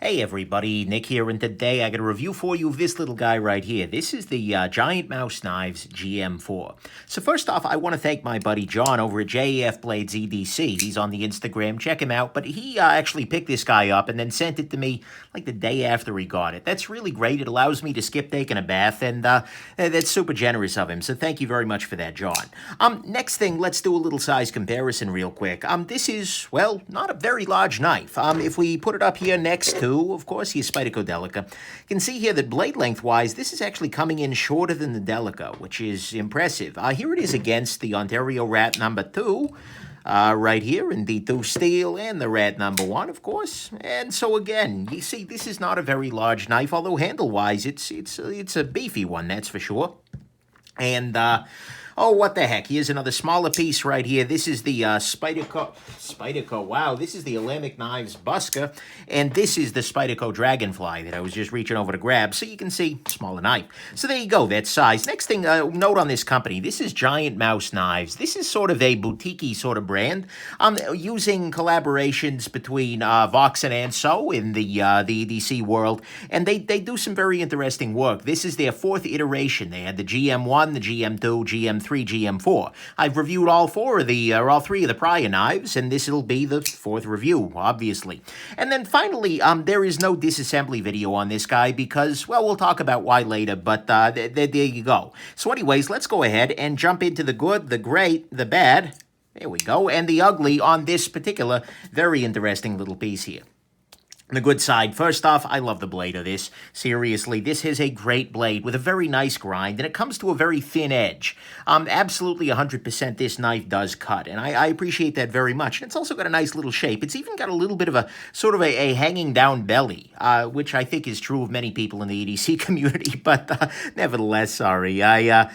Hey everybody, Nick here, and today I got a review for you of this little guy right here. This is the Giantmouse Knives GM4. So first off, I want to thank my buddy John over at JEF Blades EDC. He's on the Instagram, check him out. But he actually picked this guy up and then sent it to me like the day after he got it. That's really great. It allows me to skip taking a bath, and that's super generous of him. So thank you very much for that, John. Next thing, let's do a little size comparison real quick. This is, well, not a very large knife. If we put it up here next to, of course, your Spyderco Delica. You can see here that blade length-wise, this is actually coming in shorter than the Delica, which is impressive. Here it is against the Ontario Rat number 2, right here in D2 steel, and the Rat number 1, of course. And so again, you see, this is not a very large knife, although handle-wise, it's a beefy one, that's for sure. And, oh, what the heck, here's another smaller piece right here. This is the Spyderco, wow, this is the Alambic Knives Busker, and this is the Spyderco Dragonfly that I was just reaching over to grab, so you can see, smaller knife. So there you go, that size. Next thing, note on this company, this is Giantmouse Knives. This is sort of a boutique-y sort of brand, using collaborations between Vox and Anso in the EDC world, and they do some very interesting work. This is their 4th iteration. They had the GM1, the GM2, GM3, GM4. I've reviewed all 3 of the prior knives, and this will be the 4th review, obviously. And then finally, there is no disassembly video on this guy because, well, we'll talk about why later, but there you go. So anyways, let's go ahead and jump into the good, the great, the bad, there we go, and the ugly on this particular very interesting little piece here. The good side, first off, I love the blade of this. Seriously, this is a great blade with a very nice grind, and it comes to a very thin edge. Absolutely 100% this knife does cut, and I appreciate that very much. And it's also got a nice little shape. It's even got a little bit of a sort of a hanging down belly, which I think is true of many people in the EDC community, but nevertheless, sorry. No,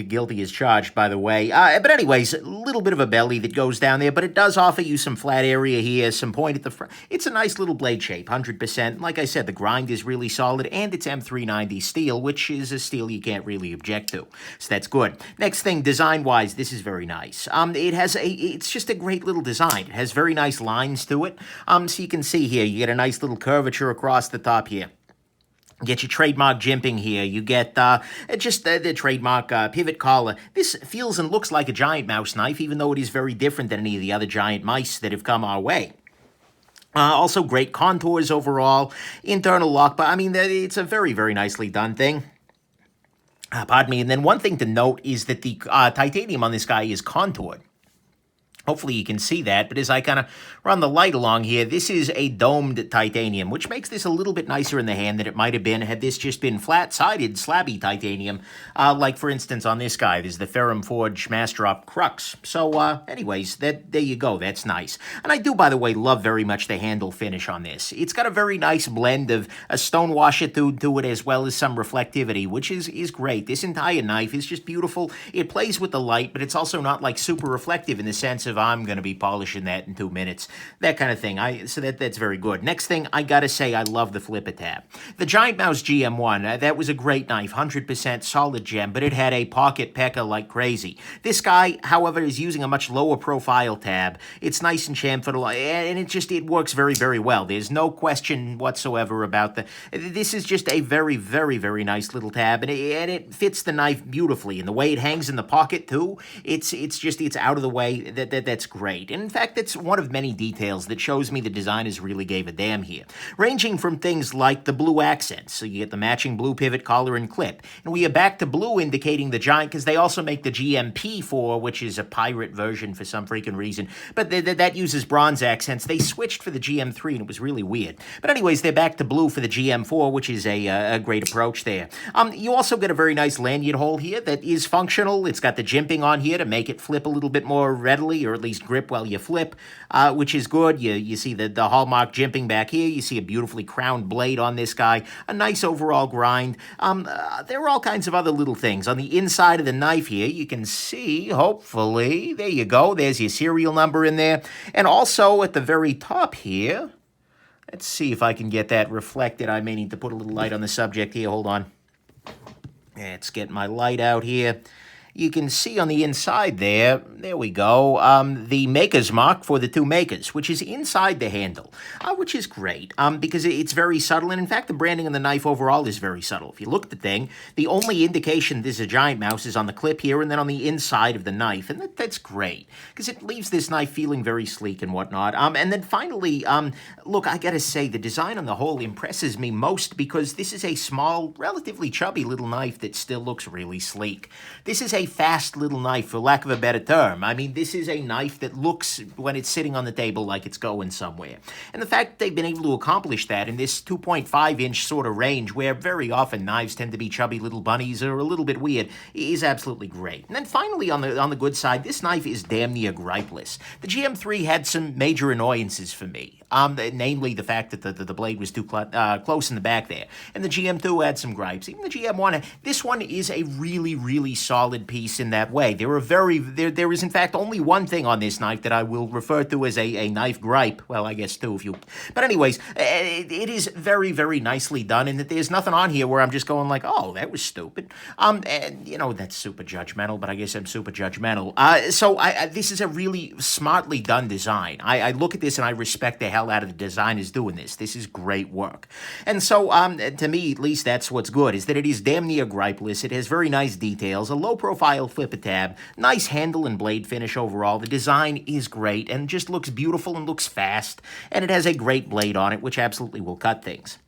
guilty as charged, by the way. But anyways, a little bit of a belly that goes down there, but it does offer you some flat area here, some point at the front. It's a nice little blade shape, 100%. Like I said, the grind is really solid, and it's M390 steel, which is a steel you can't really object to. So that's good. Next thing, design-wise, this is very nice. It's just a great little design. It has very nice lines to it. So you can see here, you get a nice little curvature across the top here. Get your trademark jimping here. You get just the trademark pivot collar. This feels and looks like a Giantmouse knife, even though it is very different than any of the other giant mice that have come our way. Also great contours overall, internal lock, but I mean, it's a very, very nicely done thing. Pardon me. And then one thing to note is that the titanium on this guy is contoured. Hopefully you can see that, but as I kind of run the light along here, this is a domed titanium, which makes this a little bit nicer in the hand than it might have been had this just been flat-sided, slabby titanium, like, for instance, on this guy. There's the Ferrum Forge Master-Op Crux. So, anyways, there you go. That's nice. And I do, by the way, love very much the handle finish on this. It's got a very nice blend of a stonewash attitude to it as well as some reflectivity, which is great. This entire knife is just beautiful. It plays with the light, but it's also not, like, super reflective in the sense of I'm going to be polishing that in 2 minutes, that kind of thing. So that's very good. Next thing, I got to say, I love the flipper tab. The Giantmouse GM1, that was a great knife, 100% solid gem, but it had a pocket pecker like crazy. This guy, however, is using a much lower profile tab. It's nice and chamfered, and it works very, very well. There's no question whatsoever about this is just a very, very, very nice little tab, and it fits the knife beautifully. And the way it hangs in the pocket, too, it's out of the way. That's great. And in fact, that's one of many details that shows me the designers really gave a damn here. Ranging from things like the blue accents, so you get the matching blue pivot collar and clip. And we are back to blue indicating the giant, because they also make the GMP4, which is a pirate version for some freaking reason. But that uses bronze accents. They switched for the GM3, and it was really weird. But anyways, they're back to blue for the GM4, which is a great approach there. You also get a very nice lanyard hole here that is functional. It's got the jimping on here to make it flip a little bit more readily, or at least grip while you flip, which is good. You see the hallmark jimping back here. You see a beautifully crowned blade on this guy. A nice overall grind. There are all kinds of other little things. On the inside of the knife here, you can see, hopefully, there you go. There's your serial number in there. And also at the very top here, let's see if I can get that reflected. I may need to put a little light on the subject here. Hold on. Let's get my light out here. you can see on the inside there we go, the maker's mark for the two makers, which is inside the handle, which is great because it's very subtle. And in fact, the branding on the knife overall is very subtle. If you look at the thing, the only indication this is a Giantmouse is on the clip here and then on the inside of the knife. And that's great because it leaves this knife feeling very sleek and whatnot. And then finally, look, I got to say, the design on the whole impresses me most because this is a small, relatively chubby little knife that still looks really sleek. This is a fast little knife, for lack of a better term. I mean, this is a knife that looks, when it's sitting on the table, like it's going somewhere. And the fact that they've been able to accomplish that in this 2.5-inch sort of range, where very often knives tend to be chubby little bunnies or a little bit weird, is absolutely great. And then finally, on the good side, this knife is damn near gripeless. The GM3 had some major annoyances for me. Namely the fact that the blade was too close in the back there. And the GM2 had some gripes. Even the GM1, this one is a really, really solid piece in that way. There is in fact only one thing on this knife that I will refer to as a knife gripe. Well, I guess two if you... But anyways, it is very, very nicely done, and that there's nothing on here where I'm just going like, oh, that was stupid. And, you know, that's super judgmental, but I guess I'm super judgmental. So this is a really smartly done design. I look at this and I respect the hell out of the designers doing this. This is great work. And so, to me, at least, that's what's good, is that it is damn near gripeless. It has very nice details, a low-profile flipper tab, nice handle and blade finish overall. The design is great and just looks beautiful and looks fast, and it has a great blade on it, which absolutely will cut things.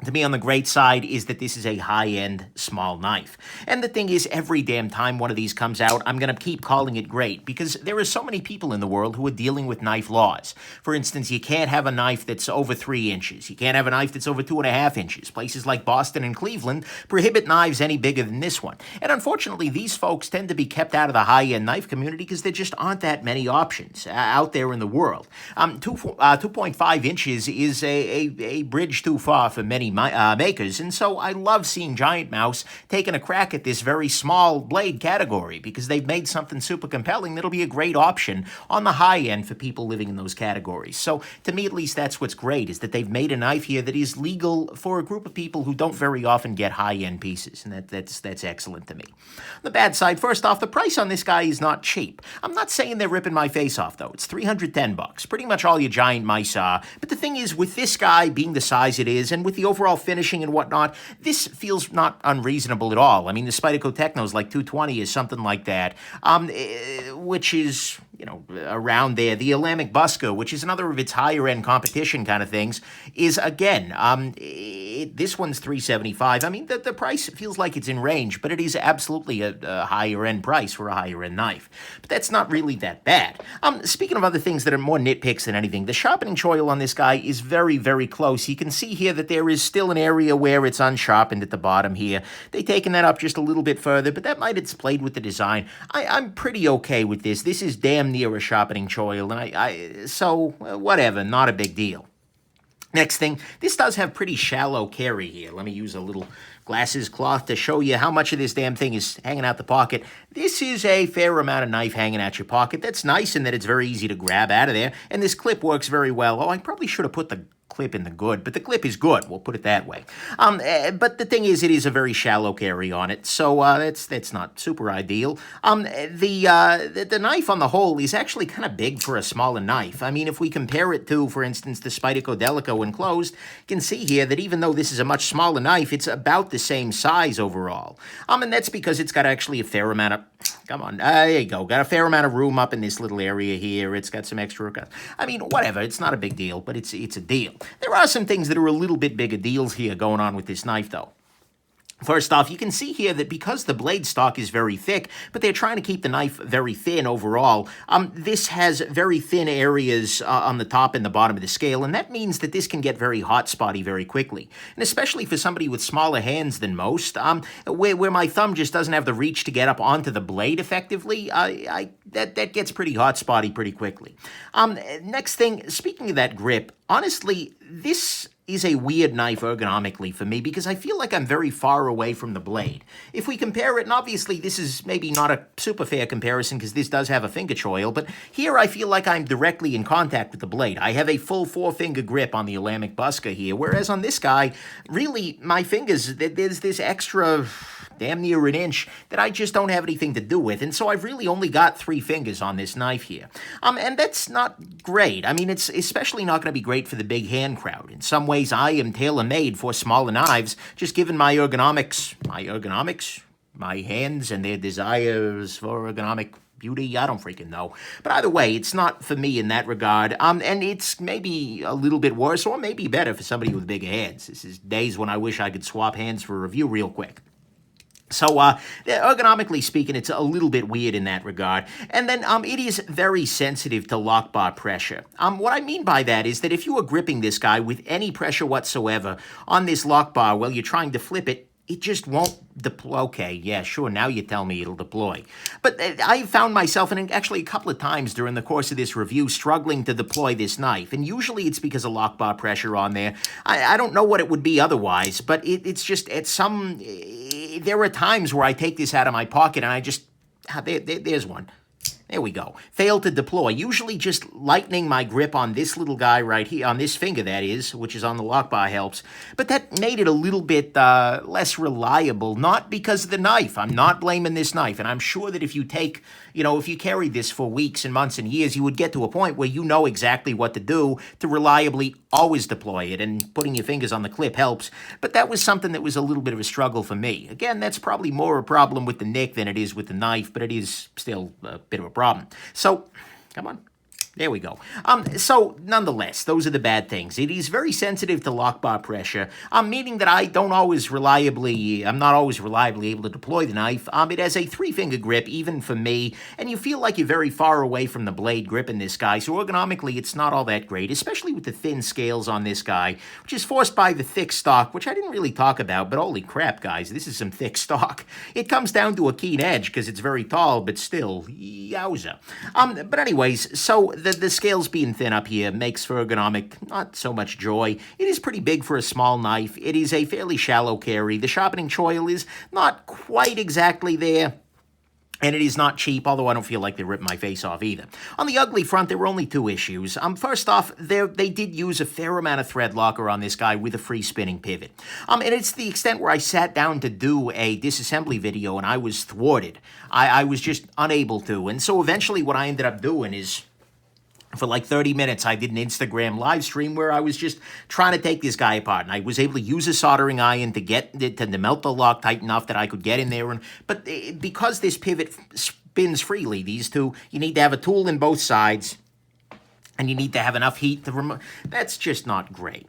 To me, on the great side is that this is a high-end small knife. And the thing is, every damn time one of these comes out, I'm going to keep calling it great because there are so many people in the world who are dealing with knife laws. For instance, you can't have a knife that's over 3 inches. You can't have a knife that's over 2.5 inches. Places like Boston and Cleveland prohibit knives any bigger than this one. And unfortunately, these folks tend to be kept out of the high-end knife community because there just aren't that many options out there in the world. 2.5 inches is a bridge too far for many makers, and so I love seeing Giantmouse taking a crack at this very small blade category because they've made something super compelling that'll be a great option on the high end for people living in those categories. So to me, at least, that's what's great, is that they've made a knife here that is legal for a group of people who don't very often get high-end pieces, and that's excellent to me. On the bad side, first off, the price on this guy is not cheap. I'm not saying they're ripping my face off, though. It's $310, pretty much all your Giantmouse are. But the thing is, with this guy being the size it is, and with the overall finishing and whatnot, this feels not unreasonable at all. I mean, the Spyderco Techno's like $220 is something like that, which is, you know, around there. The Alambic Busker, which is another of its higher-end competition kind of things, is, again, this one's $375. I mean, the price feels like it's in range, but it is absolutely a higher-end price for a higher-end knife. But that's not really that bad. Speaking of other things that are more nitpicks than anything, the sharpening choil on this guy is very, very close. You can see here that there is still an area where it's unsharpened at the bottom here. They've taken that up just a little bit further, but that might have played with the design. I'm pretty okay with this. This is damn near a sharpening choil, and so whatever, not a big deal. Next thing, this does have pretty shallow carry here. Let me use a little glasses cloth to show you how much of this damn thing is hanging out the pocket. This is a fair amount of knife hanging out your pocket. That's nice in that it's very easy to grab out of there, and this clip works very well. Oh, I probably should have put the clip in the good, but the clip is good, we'll put it that way. But the thing is, it is a very shallow carry on it, so that's not super ideal. The knife on the whole is actually kind of big for a smaller knife. I mean, if we compare it to, for instance, the Spyderco Delico enclosed, you can see here that even though this is a much smaller knife, it's about the same size overall. And that's because it's got actually a fair amount of, come on, there you go, got a fair amount of room up in this little area here. It's got some extra, I mean, whatever, it's not a big deal, but it's a deal. There are some things that are a little bit bigger deals here going on with this knife, though. First off, you can see here that because the blade stock is very thick, but they're trying to keep the knife very thin overall, this has very thin areas on the top and the bottom of the scale, and that means that this can get very hot spotty very quickly. And especially for somebody with smaller hands than most, where my thumb just doesn't have the reach to get up onto the blade effectively, that gets pretty hot spotty pretty quickly. Next thing, speaking of that grip, honestly, this is a weird knife ergonomically for me because I feel like I'm very far away from the blade. If we compare it, and obviously this is maybe not a super fair comparison because this does have a finger choil, but here I feel like I'm directly in contact with the blade. I have a full 4-finger grip on the Alambic Busker here, whereas on this guy, really, my fingers, there's this extra, damn near an inch that I just don't have anything to do with, and so I've really only got 3 fingers on this knife here. And that's not great. I mean, it's especially not going to be great for the big hand crowd. In some ways, I am tailor-made for smaller knives, just given my ergonomics, my hands and their desires for ergonomic beauty. I don't freaking know. But either way, it's not for me in that regard. And it's maybe a little bit worse or maybe better for somebody with bigger hands. This is days when I wish I could swap hands for a review real quick. So, ergonomically speaking, it's a little bit weird in that regard. And then it is very sensitive to lock bar pressure. What I mean by that is that if you are gripping this guy with any pressure whatsoever on this lock bar while you're trying to flip it, it just won't deploy. Okay, yeah, sure, now you tell me it'll deploy. But I found myself, and actually a couple of times during the course of this review, struggling to deploy this knife. And usually it's because of lock bar pressure on there. I don't know what it would be otherwise, but it's just at some... There are times where I take this out of my pocket and I just... there's one. There we go. Failed to deploy. Usually just lightening my grip on this little guy right here, on this finger that is, which is on the lock bar helps. But that made it a little bit less reliable, not because of the knife. I'm not blaming this knife. And I'm sure that if you take, if you carried this for weeks and months and years, you would get to a point where you know exactly what to do to reliably always deploy it. And putting your fingers on the clip helps. But that was something that was a little bit of a struggle for me. Again, that's probably more a problem with the nick than it is with the knife, but it is still a bit of a problem. So, come on. There we go. So, nonetheless, those are the bad things. It is very sensitive to lock bar pressure, meaning that I'm not always reliably able to deploy the knife. It has a 3-finger grip, even for me, and you feel like you're very far away from the blade gripping this guy, so ergonomically, it's not all that great, especially with the thin scales on this guy, which is forced by the thick stock, which I didn't really talk about, but holy crap, guys, this is some thick stock. It comes down to a keen edge, because it's very tall, but still, yowza. But anyways, so the scales being thin up here makes for ergonomic not so much joy. It is pretty big for a small knife. It is a fairly shallow carry. The sharpening choil is not quite exactly there. And it is not cheap, although I don't feel like they ripped my face off either. On the ugly front, there were only 2 issues. First off, they did use a fair amount of thread locker on this guy with a free spinning pivot. And it's the extent where I sat down to do a disassembly video and I was thwarted. I was just unable to. And so eventually what I ended up doing is... For like 30 minutes, I did an Instagram live stream where I was just trying to take this guy apart. And I was able to use a soldering iron to get it to melt the lock tight enough that I could get in there. But because this pivot spins freely, these two, you need to have a tool in both sides. And you need to have enough heat to remove. That's just not great.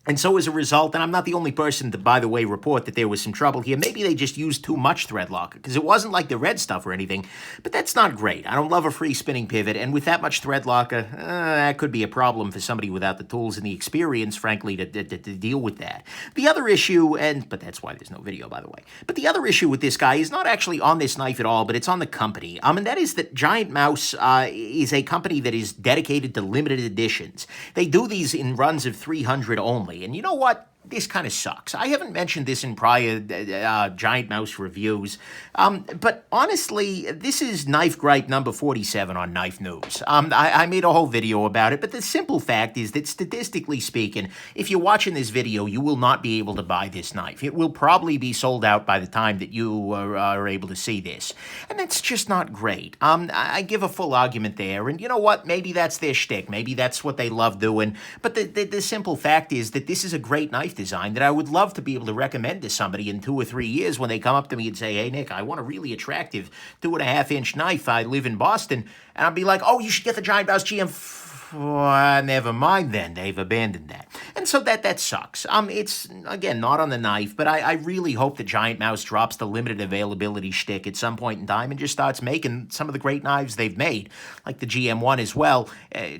And so as a result, and I'm not the only person to, by the way, report that there was some trouble here. Maybe they just used too much thread locker, because it wasn't like the red stuff or anything, but that's not great. I don't love a free spinning pivot, and with that much thread locker, that could be a problem for somebody without the tools and the experience, frankly, to deal with that. The other issue, but that's why there's no video, by the way, but the other issue with this guy is not actually on this knife at all, but it's on the company, and that is that Giantmouse is a company that is dedicated to limited editions. They do these in runs of 300 only. And you know what? This kind of sucks. I haven't mentioned this in prior Giantmouse reviews, but honestly, this is Knife Gripe number 47 on Knife News. I made a whole video about it, but the simple fact is that statistically speaking, if you're watching this video, you will not be able to buy this knife. It will probably be sold out by the time that you are able to see this, and that's just not great. I give a full argument there, and you know what? Maybe that's their shtick. Maybe that's what they love doing, but the simple fact is that this is a great knife design that I would love to be able to recommend to somebody in 2 or 3 years when they come up to me and say, hey, Nick, I want a really attractive 2.5-inch knife. I live in Boston. And I'll be like, oh, you should get the Giantmouse GM4. Never mind then. They've abandoned that. And so that sucks. It's, again, not on the knife, but I really hope that Giantmouse drops the limited availability shtick at some point in time and just starts making some of the great knives they've made, like the GM1 as well,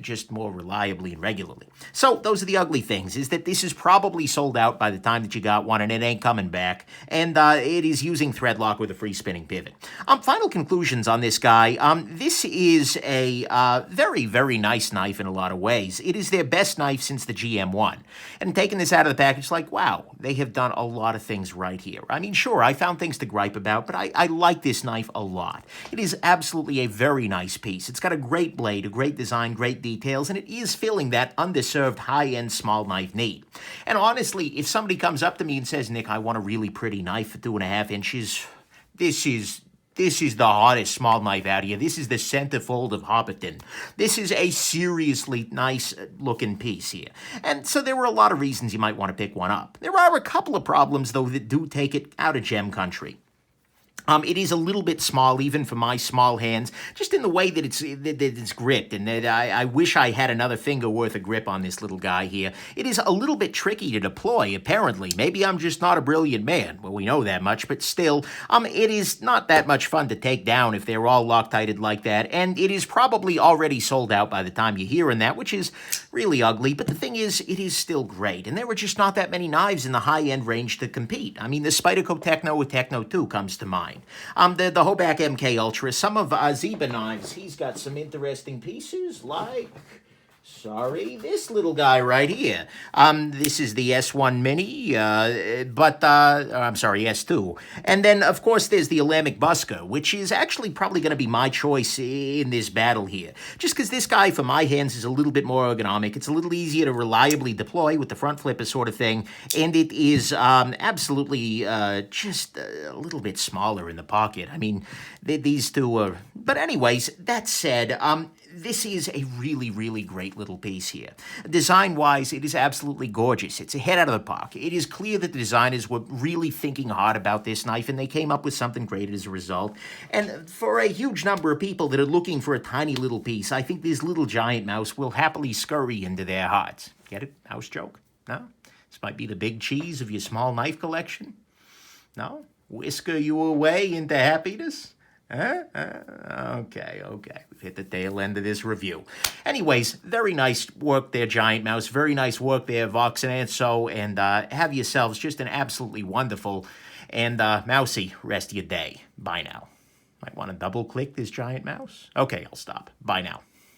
just more reliably and regularly. So those are the ugly things, is that this is probably sold out by the time that you got one, and it ain't coming back. And it is using thread lock with a free spinning pivot. Final conclusions on this guy. This is a very, very nice knife in a lot of ways. It is their best knife since the GM1. And taking this out of the package, like, wow, they have done a lot of things right here. I mean, sure, I found things to gripe about, but I like this knife a lot. It is absolutely a very nice piece. It's got a great blade, a great design, great details, and it is filling that underserved high-end small knife need. And honestly, if somebody comes up to me and says, Nick, I want a really pretty knife for 2.5 inches, this is the hottest small knife out here. This is the centerfold of Hobbiton. This is a seriously nice looking piece here. And so there were a lot of reasons you might want to pick one up. There are a couple of problems, though, that do take it out of gem country. It is a little bit small, even for my small hands, just in the way that it's gripped, and that I wish I had another finger worth of grip on this little guy here. It is a little bit tricky to deploy, apparently. Maybe I'm just not a brilliant man. Well, we know that much, but still, it is not that much fun to take down if they're all Loctited like that, and it is probably already sold out by the time you're hearing that, which is really ugly, but the thing is, it is still great, and there were just not that many knives in the high-end range to compete. I mean, the Spyderco Techno with Techno 2 comes to mind. The Hoback MK Ultra, some of Zeba knives, he's got some interesting pieces, like, this little guy right here. This is the S1 Mini, I'm sorry, S2. And then, of course, there's the Alamic Busker, which is actually probably going to be my choice in this battle here. Just because this guy, for my hands, is a little bit more ergonomic. It's a little easier to reliably deploy with the front flipper sort of thing. And it is absolutely just a little bit smaller in the pocket. I mean, these two are... But anyways, that said... This is a really, really great little piece here. Design-wise, it is absolutely gorgeous. It's a head out of the park. It is clear that the designers were really thinking hard about this knife, and they came up with something great as a result. And for a huge number of people that are looking for a tiny little piece, I think this little Giantmouse will happily scurry into their hearts. Get it? Mouse joke? No? This might be the big cheese of your small knife collection? No? Whisker you away into happiness? Okay. We've hit the tail end of this review. Anyways, very nice work there, Giantmouse. Very nice work there, Vox and Anso. And have yourselves just an absolutely wonderful and mousy rest of your day. Bye now. Might want to double-click this Giantmouse. Okay, I'll stop. Bye now.